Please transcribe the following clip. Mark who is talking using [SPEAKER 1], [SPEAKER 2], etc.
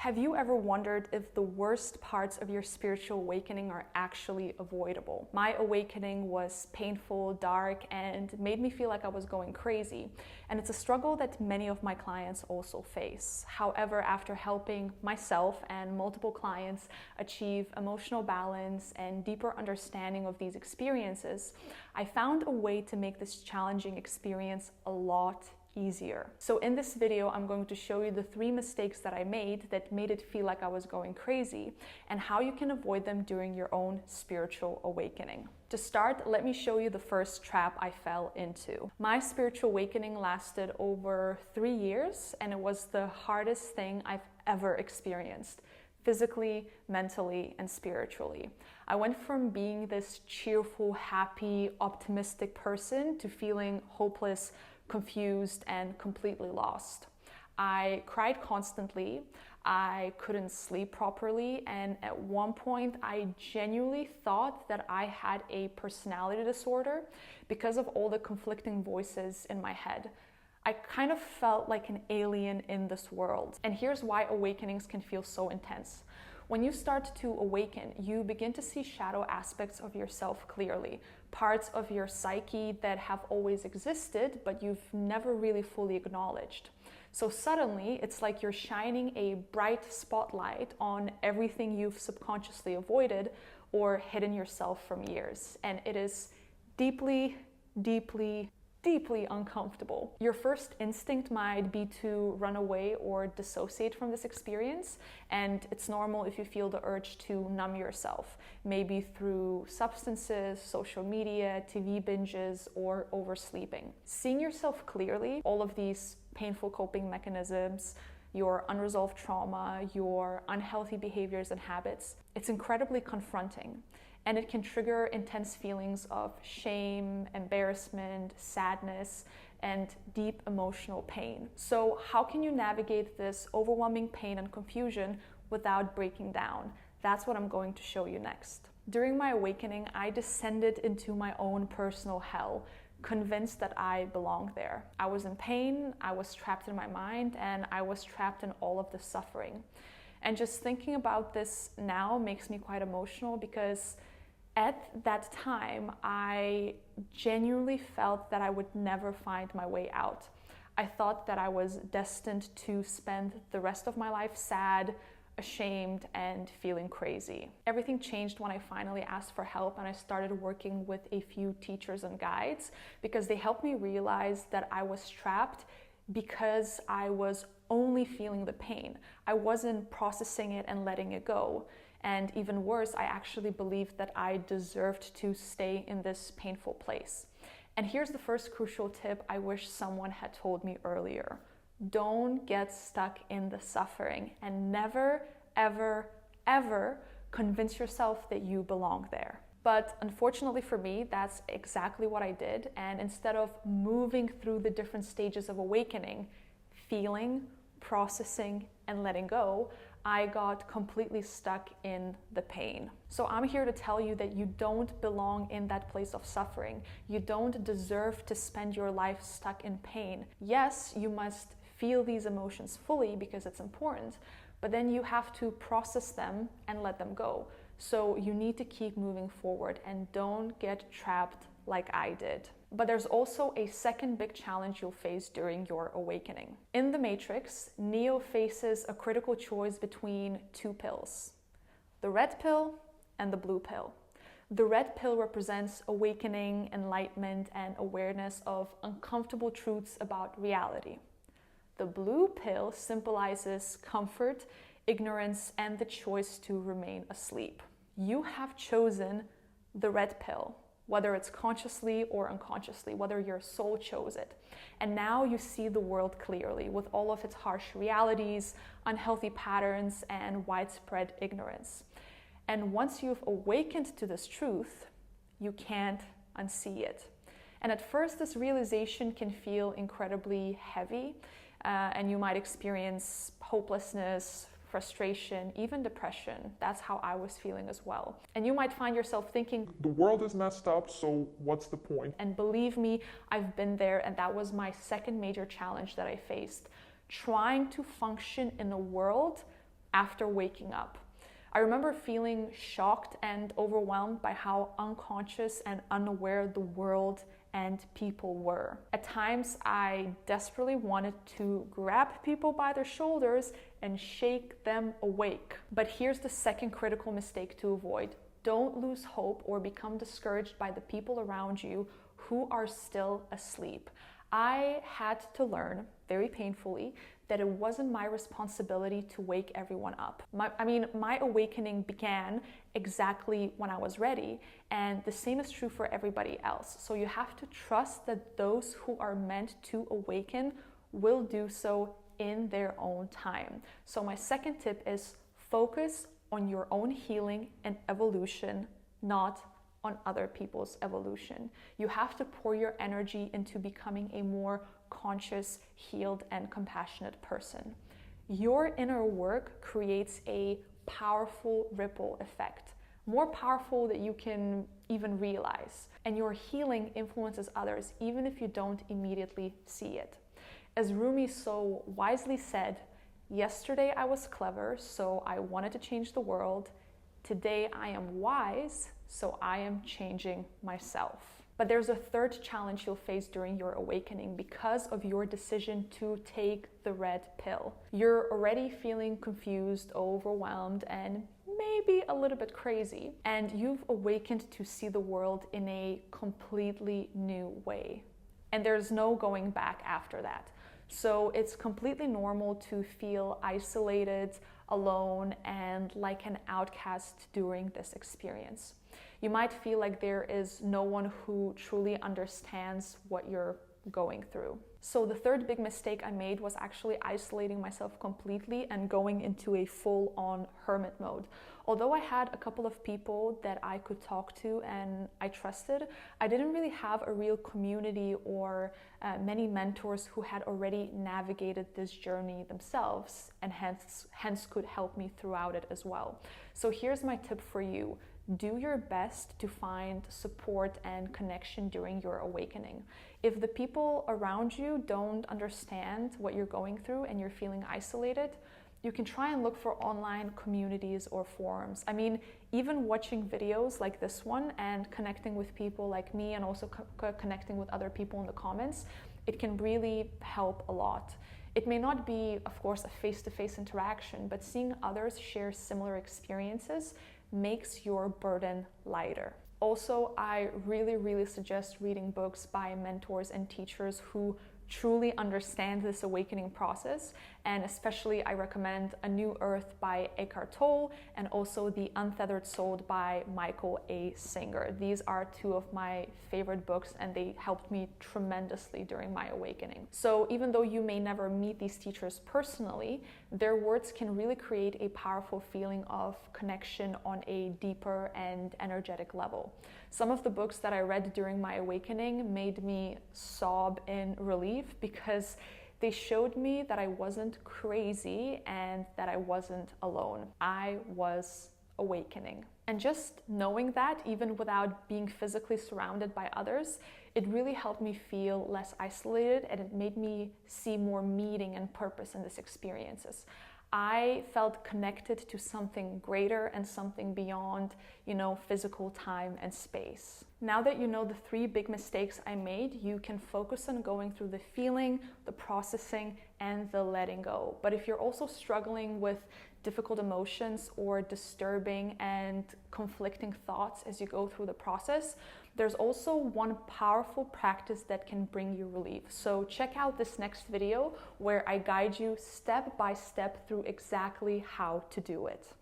[SPEAKER 1] Have you ever wondered if the worst parts of your spiritual awakening are actually avoidable? My awakening was painful, dark, and made me feel like I was going crazy. And it's a struggle that many of my clients also face. However, after helping myself and multiple clients achieve emotional balance and deeper understanding of these experiences, I found a way to make this challenging experience a lot easier. So in this video, I'm going to show you the 3 mistakes that I made that made it feel like I was going crazy and how you can avoid them during your own spiritual awakening. To start, let me show you the first trap I fell into. My spiritual awakening lasted over 3 years, and it was the hardest thing I've ever experienced, physically, mentally, and spiritually. I went from being this cheerful, happy, optimistic person to feeling hopeless, confused, and completely lost. I cried constantly, I couldn't sleep properly, and at one point I genuinely thought that I had a personality disorder because of all the conflicting voices in my head. I kind of felt like an alien in this world. And here's why awakenings can feel so intense. When you start to awaken, you begin to see shadow aspects of yourself clearly, parts of your psyche that have always existed, but you've never really fully acknowledged. So suddenly, it's like you're shining a bright spotlight on everything you've subconsciously avoided or hidden yourself from years. And it is deeply, deeply uncomfortable. Your first instinct might be to run away or dissociate from this experience, and it's normal if you feel the urge to numb yourself, maybe through substances, social media, TV binges, or oversleeping. Seeing yourself clearly, all of these painful coping mechanisms, your unresolved trauma, your unhealthy behaviors and habits, it's incredibly confronting. And it can trigger intense feelings of shame, embarrassment, sadness, and deep emotional pain. So how can you navigate this overwhelming pain and confusion without breaking down? That's what I'm going to show you next. During my awakening, I descended into my own personal hell, convinced that I belonged there. I was in pain, I was trapped in my mind, and I was trapped in all of the suffering. And just thinking about this now makes me quite emotional because at that time, I genuinely felt that I would never find my way out. I thought that I was destined to spend the rest of my life sad, ashamed, and feeling crazy. Everything changed when I finally asked for help and I started working with a few teachers and guides because they helped me realize that I was trapped because I was only feeling the pain. I wasn't processing it and letting it go. And even worse, I actually believed that I deserved to stay in this painful place. And here's the first crucial tip I wish someone had told me earlier. Don't get stuck in the suffering and never, ever, ever convince yourself that you belong there. But unfortunately for me, that's exactly what I did. And instead of moving through the different stages of awakening, feeling, processing, and letting go, I got completely stuck in the pain. So I'm here to tell you that you don't belong in that place of suffering. You don't deserve to spend your life stuck in pain. Yes, you must feel these emotions fully because it's important, but then you have to process them and let them go. So you need to keep moving forward and don't get trapped like I did. But there's also a second big challenge you'll face during your awakening. In The Matrix, Neo faces a critical choice between 2 pills, the red pill and the blue pill. The red pill represents awakening, enlightenment, and awareness of uncomfortable truths about reality. The blue pill symbolizes comfort, ignorance, and the choice to remain asleep. You have chosen the red pill, whether it's consciously or unconsciously, whether your soul chose it. And now you see the world clearly with all of its harsh realities, unhealthy patterns, and widespread ignorance. And once you've awakened to this truth, you can't unsee it. And at first, this realization can feel incredibly heavy, and you might experience hopelessness, frustration, even depression. That's how I was feeling as well. And you might find yourself thinking,
[SPEAKER 2] the world is messed up, so what's the point?
[SPEAKER 1] And believe me, I've been there, and that was my second major challenge that I faced. Trying to function in a world after waking up. I remember feeling shocked and overwhelmed by how unconscious and unaware the world and people were. At times, I desperately wanted to grab people by their shoulders and shake them awake. But here's the second critical mistake to avoid. Don't lose hope or become discouraged by the people around you who are still asleep. I had to learn, very painfully, that it wasn't my responsibility to wake everyone up. My awakening began exactly when I was ready, and the same is true for everybody else. So you have to trust that those who are meant to awaken will do so in their own time. So my second tip is focus on your own healing and evolution, not on other people's evolution. You have to pour your energy into becoming a more conscious, healed, and compassionate person. Your inner work creates a powerful ripple effect, more powerful than you can even realize. And your healing influences others, even if you don't immediately see it. As Rumi so wisely said, "Yesterday I was clever, so I wanted to change the world. Today I am wise, so I am changing myself." But there's a third challenge you'll face during your awakening because of your decision to take the red pill. You're already feeling confused, overwhelmed, and maybe a little bit crazy. And you've awakened to see the world in a completely new way. And there's no going back after that. So it's completely normal to feel isolated, alone, and like an outcast during this experience. You might feel like there is no one who truly understands what you're going through. So the third big mistake I made was actually isolating myself completely and going into a full-on hermit mode. Although I had a couple of people that I could talk to and I trusted, I didn't really have a real community or many mentors who had already navigated this journey themselves and hence could help me throughout it as well. So here's my tip for you. Do your best to find support and connection during your awakening. If the people around you don't understand what you're going through and you're feeling isolated, you can try and look for online communities or forums. I mean, even watching videos like this one and connecting with people like me and also connecting with other people in the comments, it can really help a lot. It may not be, of course, a face-to-face interaction, but seeing others share similar experiences makes your burden lighter. Also, I really suggest reading books by mentors and teachers who truly understand this awakening process, and especially I recommend A New Earth by Eckhart Tolle and also The Untethered Soul by Michael A. Singer. These are two of my favorite books and they helped me tremendously during my awakening. So even though you may never meet these teachers personally, their words can really create a powerful feeling of connection on a deeper and energetic level. Some of the books that I read during my awakening made me sob in relief because they showed me that I wasn't crazy and that I wasn't alone. I was awakening. And just knowing that, even without being physically surrounded by others, it really helped me feel less isolated and it made me see more meaning and purpose in these experiences. I felt connected to something greater and something beyond, physical time and space. Now that you know the 3 big mistakes I made, you can focus on going through the feeling, the processing, and the letting go. But if you're also struggling with difficult emotions or disturbing and conflicting thoughts as you go through the process, there's also one powerful practice that can bring you relief. So check out this next video where I guide you step by step through exactly how to do it.